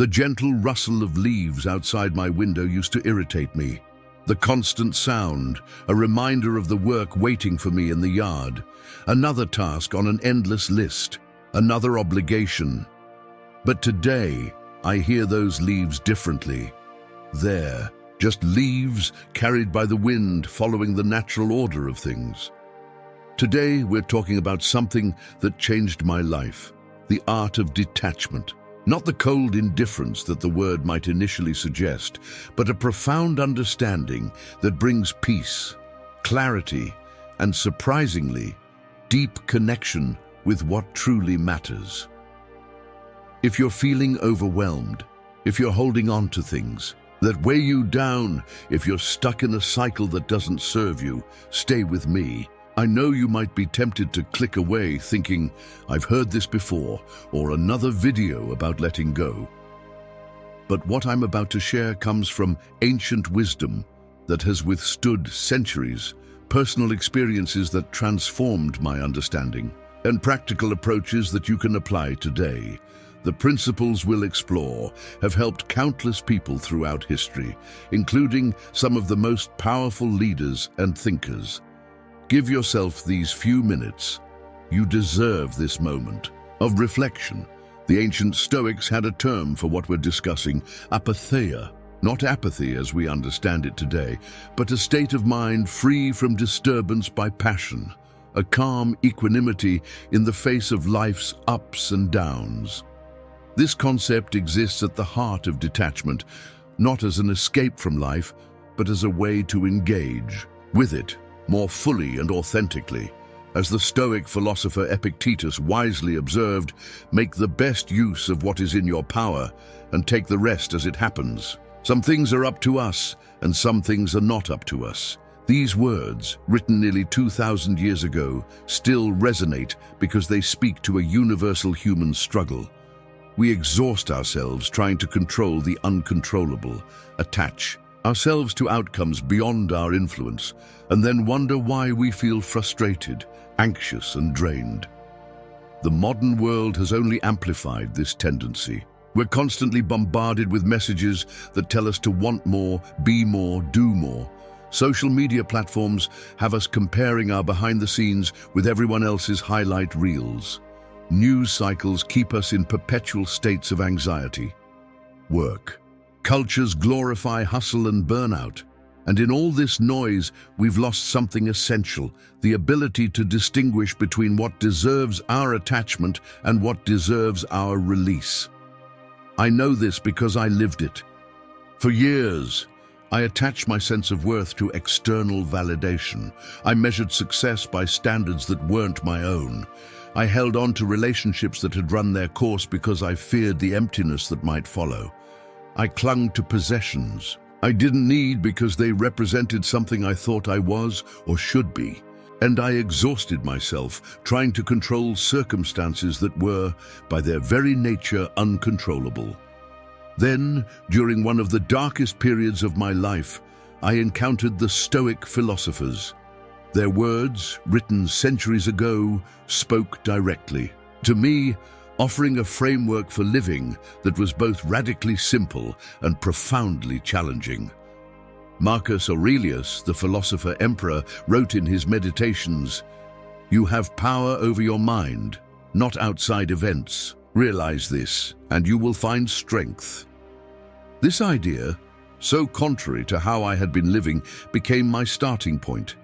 The gentle rustle of leaves outside my window used to irritate me. The constant sound, a reminder of the work waiting for me in the yard. Another task on an endless list, another obligation. But today, I hear those leaves differently. They're just leaves carried by the wind, following the natural order of things. Today, we're talking about something that changed my life, the art of detachment. Not the cold indifference that the word might initially suggest, but a profound understanding that brings peace, clarity, and surprisingly, deep connection with what truly matters. If you're feeling overwhelmed, if you're holding on to things that weigh you down, if you're stuck in a cycle that doesn't serve you, stay with me. I know you might be tempted to click away thinking, I've heard this before, or another video about letting go. But what I'm about to share comes from ancient wisdom that has withstood centuries, personal experiences that transformed my understanding, and practical approaches that you can apply today. The principles we'll explore have helped countless people throughout history, including some of the most powerful leaders and thinkers. Give yourself these few minutes. You deserve this moment of reflection. The ancient Stoics had a term for what we're discussing, apatheia. Not apathy as we understand it today, but a state of mind free from disturbance by passion, a calm equanimity in the face of life's ups and downs. This concept exists at the heart of detachment, not as an escape from life, but as a way to engage with it more fully and authentically. As the Stoic philosopher Epictetus wisely observed, make the best use of what is in your power and take the rest as it happens. Some things are up to us and some things are not up to us. These words, written nearly 2,000 years ago, still resonate because they speak to a universal human struggle. We exhaust ourselves trying to control the uncontrollable, attach ourselves to outcomes beyond our influence, and then wonder why we feel frustrated, anxious, and drained. The modern world has only amplified this tendency. We're constantly bombarded with messages that tell us to want more, be more, do more. Social media platforms have us comparing our behind the scenes with everyone else's highlight reels. News cycles keep us in perpetual states of anxiety. Work. Cultures glorify hustle and burnout. And in all this noise, we've lost something essential, the ability to distinguish between what deserves our attachment and what deserves our release. I know this because I lived it. For years, I attached my sense of worth to external validation. I measured success by standards that weren't my own. I held on to relationships that had run their course because I feared the emptiness that might follow. I clung to possessions I didn't need because they represented something I thought I was or should be. And I exhausted myself trying to control circumstances that were, by their very nature, uncontrollable. Then, during one of the darkest periods of my life, I encountered the Stoic philosophers. Their words, written centuries ago, spoke directly to me, offering a framework for living that was both radically simple and profoundly challenging. Marcus Aurelius, the philosopher emperor, wrote in his Meditations, "You have power over your mind, not outside events. Realize this, and you will find strength." This idea, so contrary to how I had been living, became my starting point.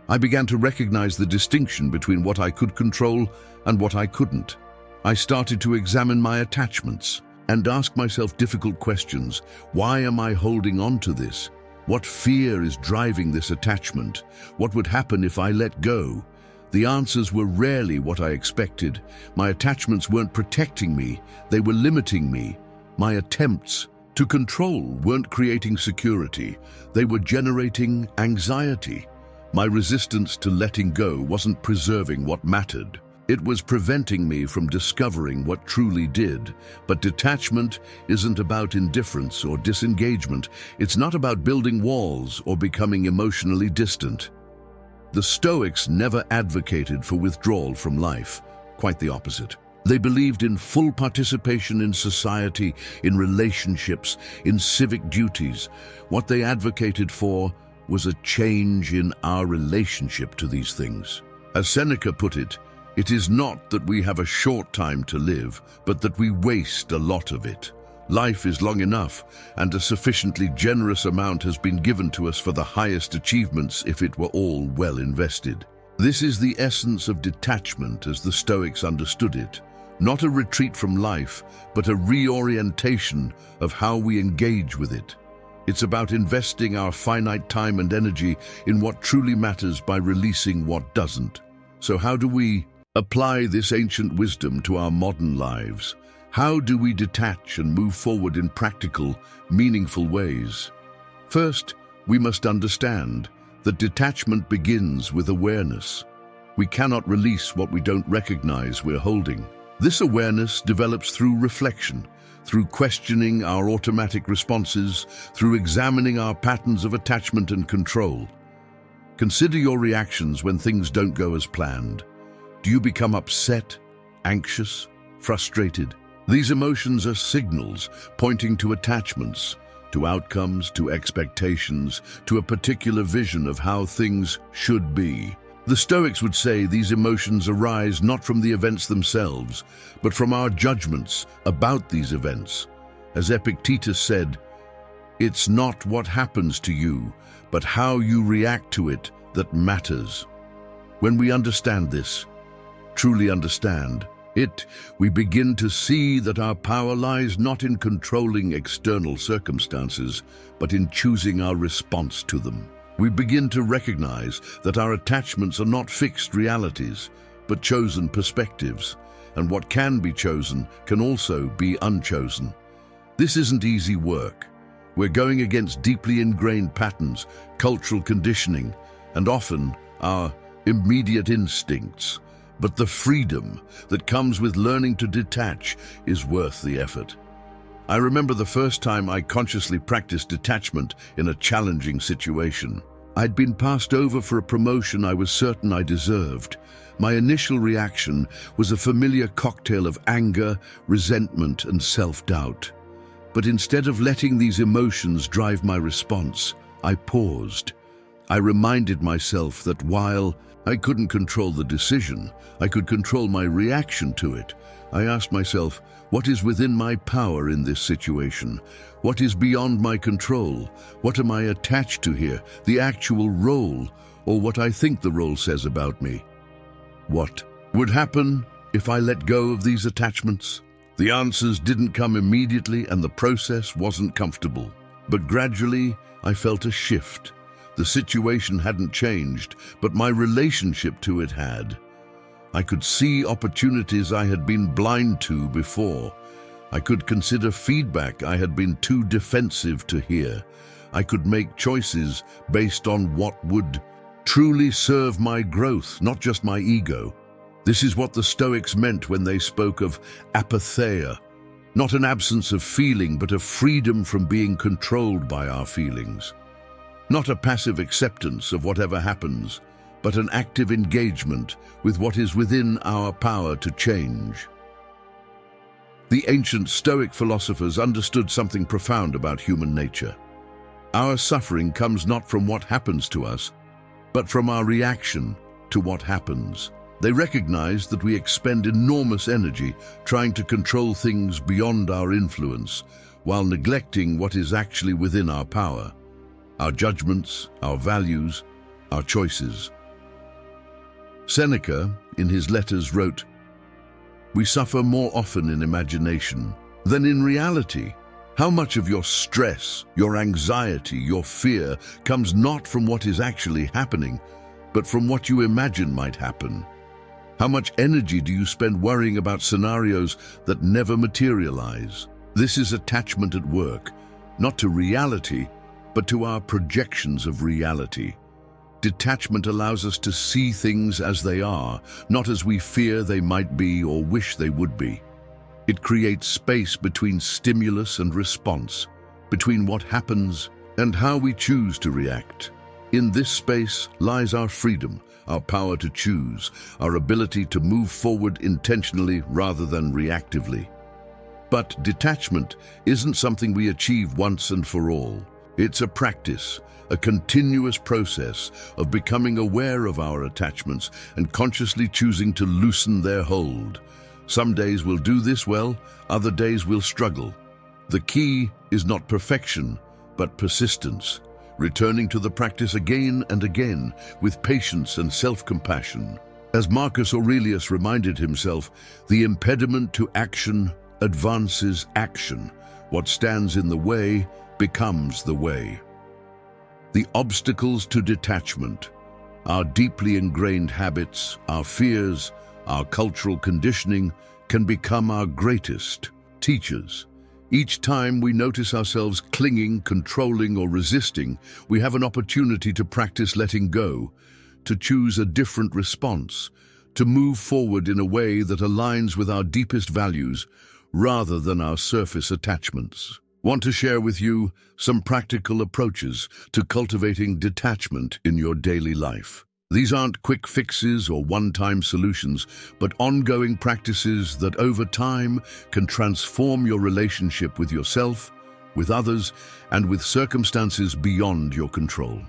I began to recognize the distinction between what I could control and what I couldn't. I started to examine my attachments and ask myself difficult questions. Why am I holding on to this? What fear is driving this attachment? What would happen if I let go? The answers were rarely what I expected. My attachments weren't protecting me, they were limiting me. My attempts to control weren't creating security, they were generating anxiety. My resistance to letting go wasn't preserving what mattered. It was preventing me from discovering what truly did. But detachment isn't about indifference or disengagement. It's not about building walls or becoming emotionally distant. The Stoics never advocated for withdrawal from life. Quite the opposite. They believed in full participation in society, in relationships, in civic duties. What they advocated for was a change in our relationship to these things. As Seneca put it, it is not that we have a short time to live, but that we waste a lot of it. Life is long enough, and a sufficiently generous amount has been given to us for the highest achievements if it were all well invested. This is the essence of detachment as the Stoics understood it. Not a retreat from life, but a reorientation of how we engage with it. It's about investing our finite time and energy in what truly matters by releasing what doesn't. So how do we apply this ancient wisdom to our modern lives? How do we detach and move forward in practical, meaningful ways? First, we must understand that detachment begins with awareness. We cannot release what we don't recognize we're holding. This awareness develops through reflection, through questioning our automatic responses, through examining our patterns of attachment and control. Consider your reactions when things don't go as planned. Do you become upset, anxious, frustrated? These emotions are signals pointing to attachments, to outcomes, to expectations, to a particular vision of how things should be. The Stoics would say these emotions arise not from the events themselves, but from our judgments about these events. As Epictetus said, "It's not what happens to you, but how you react to it that matters." When we understand this, truly understand it, we begin to see that our power lies not in controlling external circumstances, but in choosing our response to them. We begin to recognize that our attachments are not fixed realities, but chosen perspectives, and what can be chosen can also be unchosen. This isn't easy work. We're going against deeply ingrained patterns, cultural conditioning, and often our immediate instincts. But the freedom that comes with learning to detach is worth the effort. I remember the first time I consciously practiced detachment in a challenging situation. I'd been passed over for a promotion I was certain I deserved. My initial reaction was a familiar cocktail of anger, resentment, and self-doubt. But instead of letting these emotions drive my response, I paused. I reminded myself that while I couldn't control the decision, I could control my reaction to it. I asked myself, what is within my power in this situation? What is beyond my control? What am I attached to here? The actual role, or what I think the role says about me? What would happen if I let go of these attachments? The answers didn't come immediately and the process wasn't comfortable. But gradually, I felt a shift. The situation hadn't changed, but my relationship to it had. I could see opportunities I had been blind to before. I could consider feedback I had been too defensive to hear. I could make choices based on what would truly serve my growth, not just my ego. This is what the Stoics meant when they spoke of apatheia, not an absence of feeling, but a freedom from being controlled by our feelings. Not a passive acceptance of whatever happens, but an active engagement with what is within our power to change. The ancient Stoic philosophers understood something profound about human nature. Our suffering comes not from what happens to us, but from our reaction to what happens. They recognized that we expend enormous energy trying to control things beyond our influence, while neglecting what is actually within our power: our judgments, our values, our choices. Seneca, in his letters, wrote, "We suffer more often in imagination than in reality. How much of your stress, your anxiety, your fear comes not from what is actually happening, but from what you imagine might happen? How much energy do you spend worrying about scenarios that never materialize?" This is attachment at work, not to reality, but to our projections of reality. Detachment allows us to see things as they are, not as we fear they might be or wish they would be. It creates space between stimulus and response, between what happens and how we choose to react. In this space lies our freedom, our power to choose, our ability to move forward intentionally rather than reactively. But detachment isn't something we achieve once and for all. It's a practice, a continuous process of becoming aware of our attachments and consciously choosing to loosen their hold. Some days we'll do this well, other days we'll struggle. The key is not perfection, but persistence, returning to the practice again and again with patience and self-compassion. As Marcus Aurelius reminded himself, the impediment to action advances action. What stands in the way becomes the way. The obstacles to detachment, our deeply ingrained habits, our fears, our cultural conditioning, can become our greatest teachers. Each time we notice ourselves clinging, controlling, or resisting, we have an opportunity to practice letting go, to choose a different response, to move forward in a way that aligns with our deepest values rather than our surface attachments. Want to share with you some practical approaches to cultivating detachment in your daily life. These aren't quick fixes or one-time solutions, but ongoing practices that over time can transform your relationship with yourself, with others, and with circumstances beyond your control.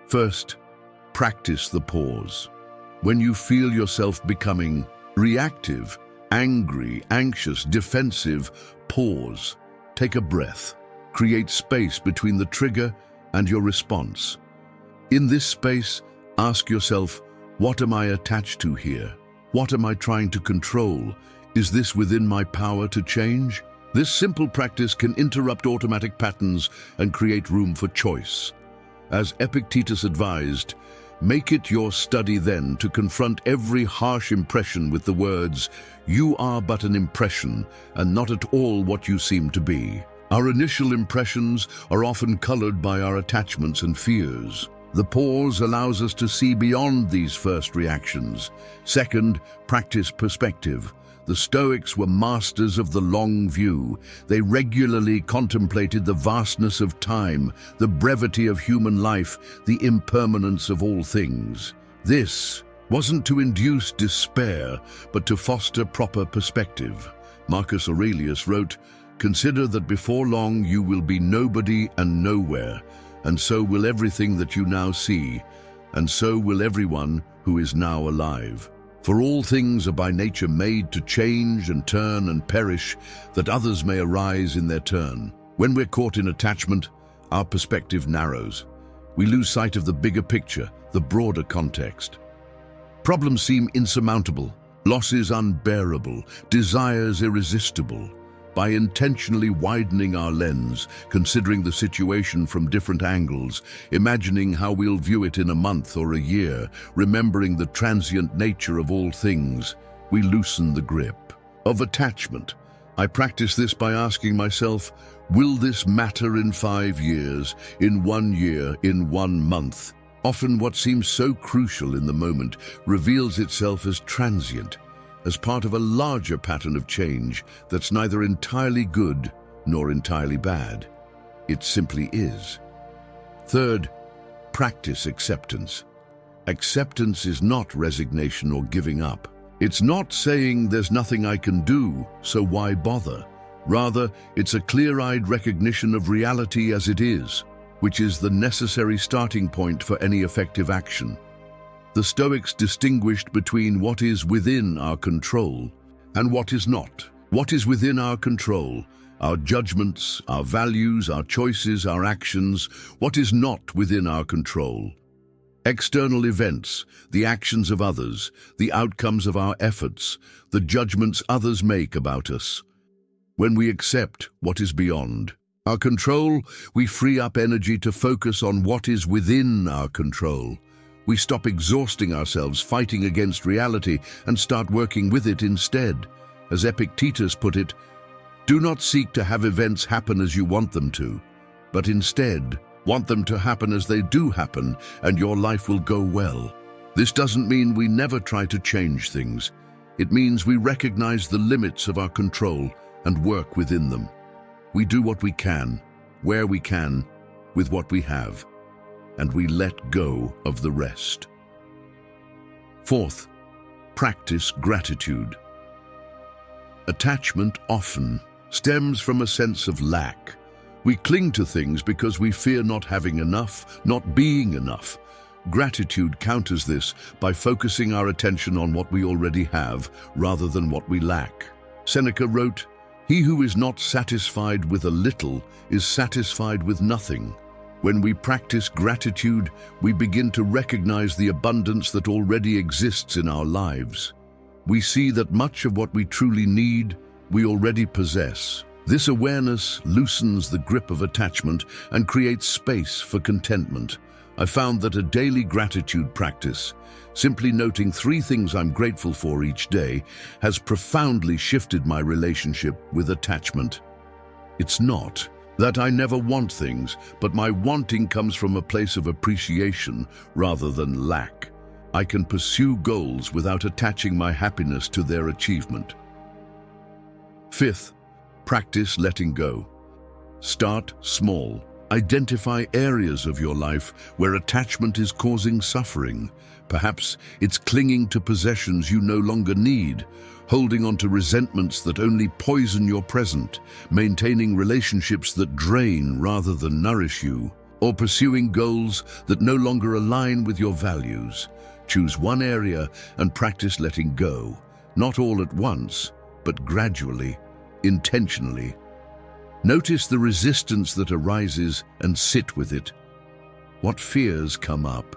First, practice the pause. When you feel yourself becoming reactive, angry, anxious, defensive, pause. Take a breath. Create space between the trigger and your response. In this space, ask yourself, what am I attached to here? What am I trying to control? Is this within my power to change? This simple practice can interrupt automatic patterns and create room for choice. As Epictetus advised, make it your study then to confront every harsh impression with the words, "You are but an impression, and not at all what you seem to be." Our initial impressions are often colored by our attachments and fears. The pause allows us to see beyond these first reactions. Second, practice perspective. The Stoics were masters of the long view. They regularly contemplated the vastness of time, the brevity of human life, the impermanence of all things. This wasn't to induce despair, but to foster proper perspective. Marcus Aurelius wrote, "Consider that before long you will be nobody and nowhere, and so will everything that you now see, and so will everyone who is now alive. For all things are by nature made to change and turn and perish, that others may arise in their turn." When we're caught in attachment, our perspective narrows. We lose sight of the bigger picture, the broader context. Problems seem insurmountable, losses unbearable, desires irresistible. By intentionally widening our lens, considering the situation from different angles, imagining how we'll view it in a month or a year, remembering the transient nature of all things, we loosen the grip of attachment. I practice this by asking myself, will this matter in 5 years, in 1 year, in 1 month? Often what seems so crucial in the moment reveals itself as transient, as part of a larger pattern of change that's neither entirely good nor entirely bad. It simply is. Third, practice acceptance. Acceptance is not resignation or giving up. It's not saying there's nothing I can do, so why bother? Rather, it's a clear-eyed recognition of reality as it is, which is the necessary starting point for any effective action. The Stoics distinguished between what is within our control and what is not. What is within our control, our judgments, our values, our choices, our actions. What is not within our control? External events, the actions of others, the outcomes of our efforts, the judgments others make about us. When we accept what is beyond our control, we free up energy to focus on what is within our control. We stop exhausting ourselves fighting against reality and start working with it instead. As Epictetus put it, do not seek to have events happen as you want them to, but instead want them to happen as they do happen, and your life will go well. This doesn't mean we never try to change things. It means we recognize the limits of our control and work within them. We do what we can, where we can, with what we have. and we let go of the rest. Fourth, practice gratitude. Attachment often stems from a sense of lack. We cling to things because we fear not having enough, not being enough. Gratitude counters this by focusing our attention on what we already have rather than what we lack. Seneca wrote, "He who is not satisfied with a little is satisfied with nothing." When we practice gratitude, we begin to recognize the abundance that already exists in our lives. We see that much of what we truly need, we already possess. This awareness loosens the grip of attachment and creates space for contentment. I found that a daily gratitude practice, simply noting 3 things I'm grateful for each day, has profoundly shifted my relationship with attachment. It's not that I never want things, but my wanting comes from a place of appreciation rather than lack. I can pursue goals without attaching my happiness to their achievement. Fifth, practice letting go. Start small. Identify areas of your life where attachment is causing suffering. Perhaps it's clinging to possessions you no longer need, holding on to resentments that only poison your present, maintaining relationships that drain rather than nourish you, or pursuing goals that no longer align with your values. Choose one area and practice letting go, not all at once, but gradually, intentionally. Notice the resistance that arises and sit with it. What fears come up?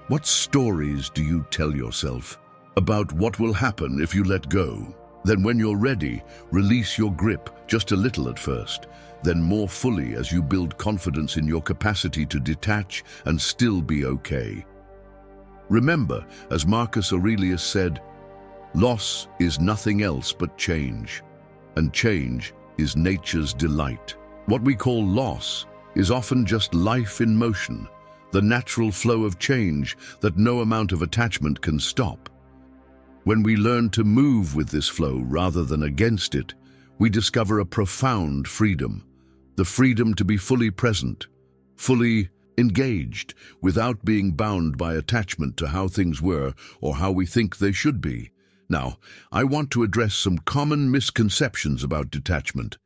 What stories do you tell yourself about what will happen if you let go? Then when you're ready, release your grip, just a little at first, then more fully as you build confidence in your capacity to detach and still be okay. Remember, as Marcus Aurelius said, "Loss is nothing else but change, and change is nature's delight." What we call loss is often just life in motion, the natural flow of change that no amount of attachment can stop. When we learn to move with this flow rather than against it, we discover a profound freedom, the freedom to be fully present, fully engaged, without being bound by attachment to how things were or how we think they should be. Now, I want to address some common misconceptions about detachment,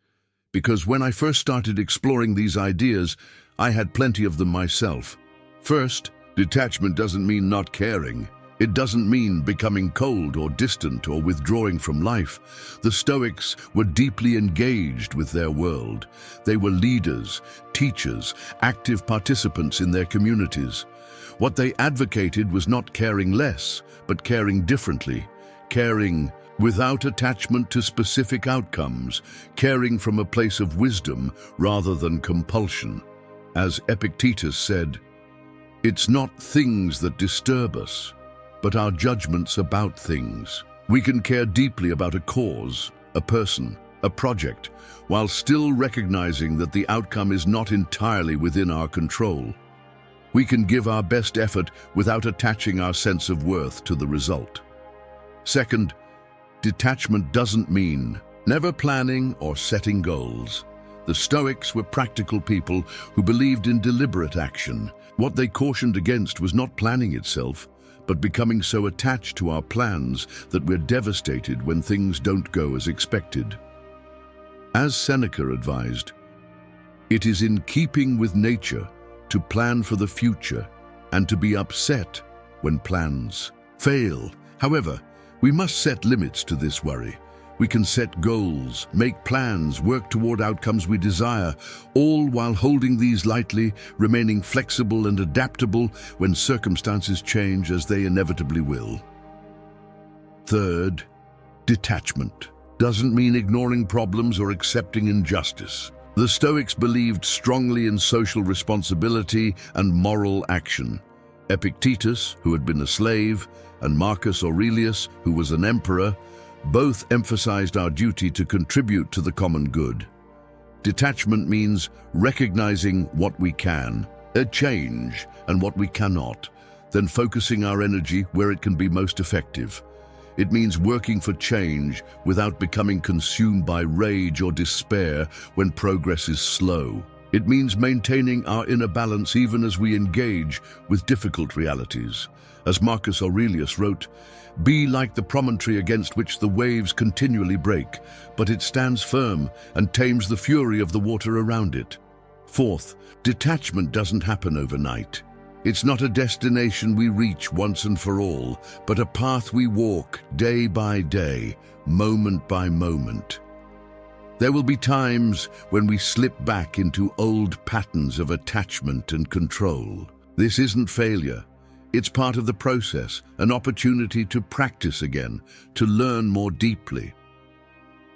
because when I first started exploring these ideas, I had plenty of them myself. First, detachment doesn't mean not caring. It doesn't mean becoming cold or distant or withdrawing from life. The Stoics were deeply engaged with their world. They were leaders, teachers, active participants in their communities. What they advocated was not caring less, but caring differently. Caring without attachment to specific outcomes, caring from a place of wisdom rather than compulsion. As Epictetus said, "It's not things that disturb us, but our judgments about things." We can care deeply about a cause, a person, a project, while still recognizing that the outcome is not entirely within our control. We can give our best effort without attaching our sense of worth to the result. Second, detachment doesn't mean never planning or setting goals. The Stoics were practical people who believed in deliberate action. What they cautioned against was not planning itself, but becoming so attached to our plans that we're devastated when things don't go as expected. As Seneca advised, it is in keeping with nature to plan for the future and to be upset when plans fail. However, we must set limits to this worry. We can set goals, make plans, work toward outcomes we desire, all while holding these lightly, remaining flexible and adaptable when circumstances change, as they inevitably will. Third, detachment doesn't mean ignoring problems or accepting injustice. The Stoics believed strongly in social responsibility and moral action. Epictetus, who had been a slave, and Marcus Aurelius, who was an emperor, both emphasized our duty to contribute to the common good. Detachment means recognizing what we can change and what we cannot, then focusing our energy where it can be most effective. It means working for change without becoming consumed by rage or despair when progress is slow. It means maintaining our inner balance even as we engage with difficult realities. As Marcus Aurelius wrote, "Be like the promontory against which the waves continually break, but it stands firm and tames the fury of the water around it." Fourth, detachment doesn't happen overnight. It's not a destination we reach once and for all, but a path we walk day by day, moment by moment. There will be times when we slip back into old patterns of attachment and control. This isn't failure. It's part of the process, an opportunity to practice again, to learn more deeply.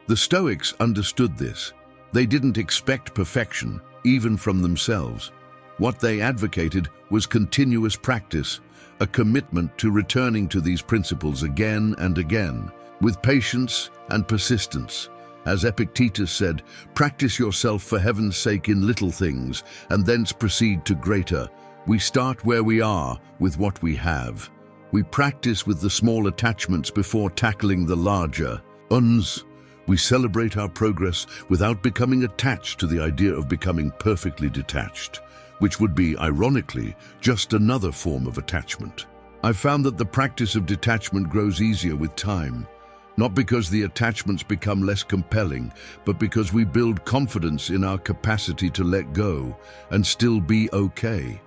The Stoics understood this. They didn't expect perfection, even from themselves. What they advocated was continuous practice, a commitment to returning to these principles again and again, with patience and persistence. As Epictetus said, "Practice yourself for heaven's sake in little things, and thence proceed to greater." We start where we are, with what we have. We practice with the small attachments before tackling the larger uns. We celebrate our progress without becoming attached to the idea of becoming perfectly detached, which would be, ironically, just another form of attachment. I've found that the practice of detachment grows easier with time, not because the attachments become less compelling, but because we build confidence in our capacity to let go and still be okay.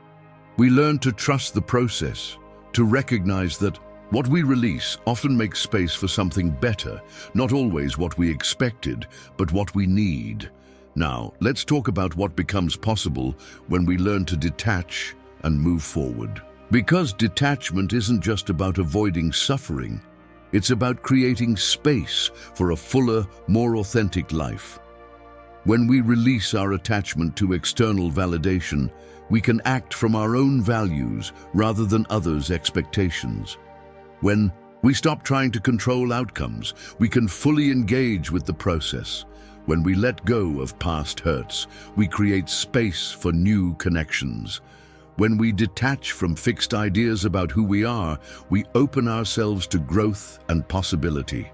We learn to trust the process, to recognize that what we release often makes space for something better, not always what we expected, but what we need. Now, let's talk about what becomes possible when we learn to detach and move forward. Because detachment isn't just about avoiding suffering, it's about creating space for a fuller, more authentic life. When we release our attachment to external validation, we can act from our own values rather than others' expectations. When we stop trying to control outcomes, we can fully engage with the process. When we let go of past hurts, we create space for new connections. When we detach from fixed ideas about who we are, we open ourselves to growth and possibility.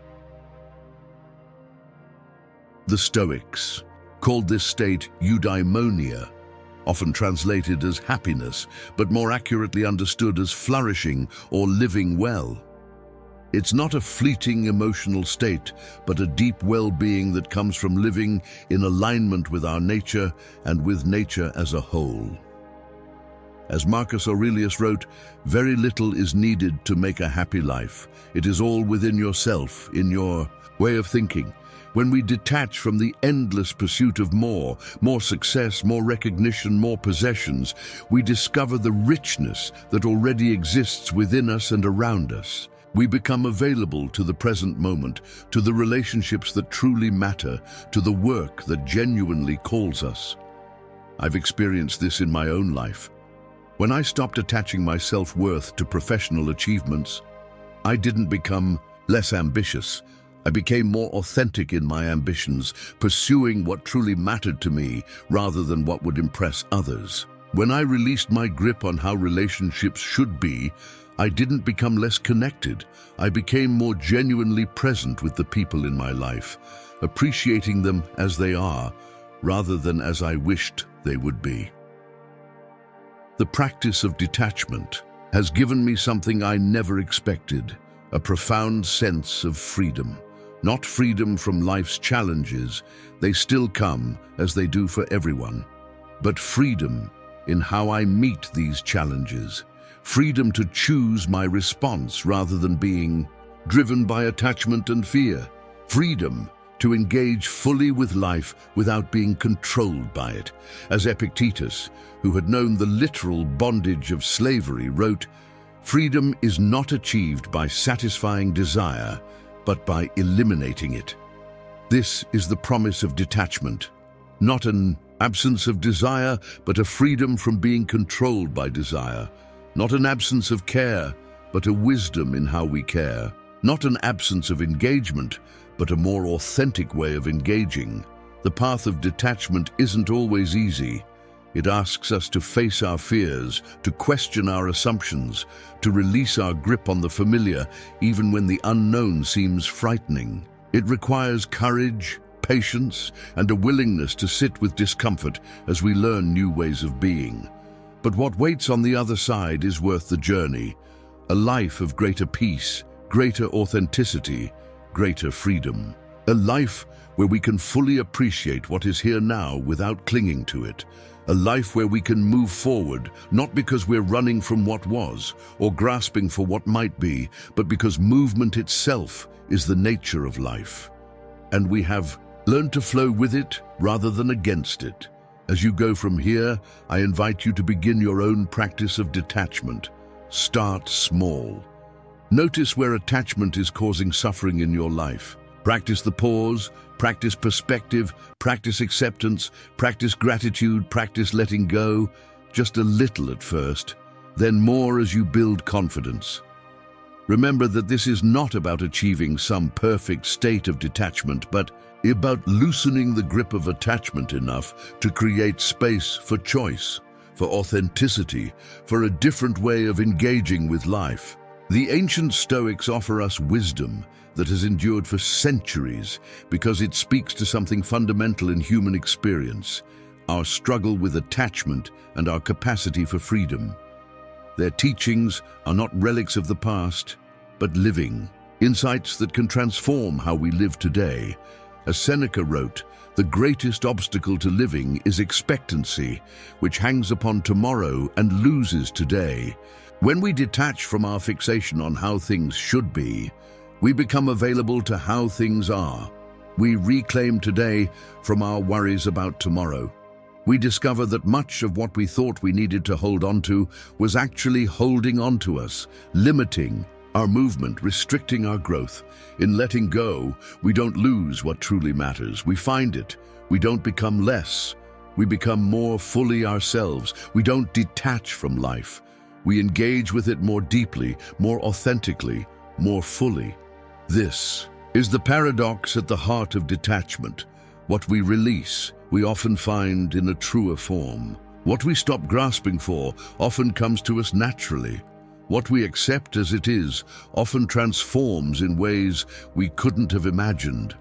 The Stoics called this state eudaimonia, often translated as happiness, but more accurately understood as flourishing or living well. It's not a fleeting emotional state, but a deep well-being that comes from living in alignment with our nature and with nature as a whole. As Marcus Aurelius wrote, "Very little is needed to make a happy life. It is all within yourself, in your way of thinking." When we detach from the endless pursuit of more success, more recognition, more possessions, we discover the richness that already exists within us and around us. We become available to the present moment, to the relationships that truly matter, to the work that genuinely calls us. I've experienced this in my own life. When I stopped attaching my self-worth to professional achievements, I didn't become less ambitious. I became more authentic in my ambitions, pursuing what truly mattered to me rather than what would impress others. When I released my grip on how relationships should be, I didn't become less connected. I became more genuinely present with the people in my life, appreciating them as they are, rather than as I wished they would be. The practice of detachment has given me something I never expected, a profound sense of freedom. Not freedom from life's challenges, they still come as they do for everyone, but freedom in how I meet these challenges. Freedom to choose my response rather than being driven by attachment and fear. Freedom to engage fully with life without being controlled by it. As Epictetus, who had known the literal bondage of slavery, wrote, "Freedom is not achieved by satisfying desire, but by eliminating it." This is the promise of detachment, not an absence of desire, but a freedom from being controlled by desire. Not an absence of care, but a wisdom in how we care. Not an absence of engagement, but a more authentic way of engaging. The path of detachment isn't always easy. It asks us to face our fears, to question our assumptions, to release our grip on the familiar, even when the unknown seems frightening. It requires courage, patience, and a willingness to sit with discomfort as we learn new ways of being. But what waits on the other side is worth the journey, a life of greater peace, greater authenticity, greater freedom. A life where we can fully appreciate what is here now without clinging to it. A life where we can move forward, not because we're running from what was or grasping for what might be, but because movement itself is the nature of life. And we have learned to flow with it rather than against it. As you go from here, I invite you to begin your own practice of detachment. Start small. Notice where attachment is causing suffering in your life. Practice the pause, practice perspective, practice acceptance, practice gratitude, practice letting go, just a little at first, then more as you build confidence. Remember that this is not about achieving some perfect state of detachment, but about loosening the grip of attachment enough to create space for choice, for authenticity, for a different way of engaging with life. The ancient Stoics offer us wisdom that has endured for centuries because it speaks to something fundamental in human experience, our struggle with attachment and our capacity for freedom. Their teachings are not relics of the past, but living insights that can transform how we live today. As Seneca wrote, the greatest obstacle to living is expectancy, which hangs upon tomorrow and loses today. When we detach from our fixation on how things should be, we become available to how things are. We reclaim today from our worries about tomorrow. We discover that much of what we thought we needed to hold on to was actually holding on to us, limiting our movement, restricting our growth. In letting go, we don't lose what truly matters. We find it. We don't become less. We become more fully ourselves. We don't detach from life. We engage with it more deeply, more authentically, more fully. This is the paradox at the heart of detachment. What we release, we often find in a truer form. What we stop grasping for often comes to us naturally. What we accept as it is often transforms in ways we couldn't have imagined.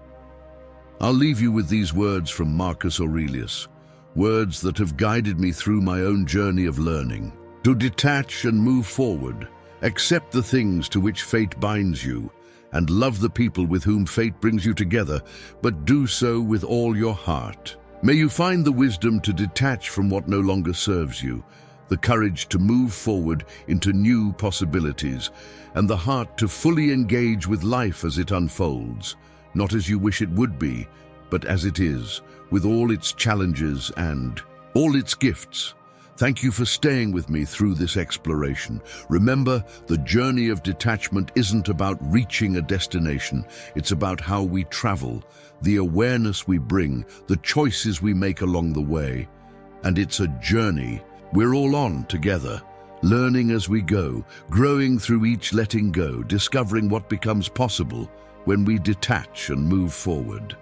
I'll leave you with these words from Marcus Aurelius, words that have guided me through my own journey of learning. To detach and move forward, accept the things to which fate binds you, and love the people with whom fate brings you together, but do so with all your heart. May you find the wisdom to detach from what no longer serves you, the courage to move forward into new possibilities, and the heart to fully engage with life as it unfolds, not as you wish it would be, but as it is, with all its challenges and all its gifts. Thank you for staying with me through this exploration. Remember, the journey of detachment isn't about reaching a destination. It's about how we travel, the awareness we bring, the choices we make along the way. And it's a journey we're all on together, learning as we go, growing through each letting go, discovering what becomes possible when we detach and move forward.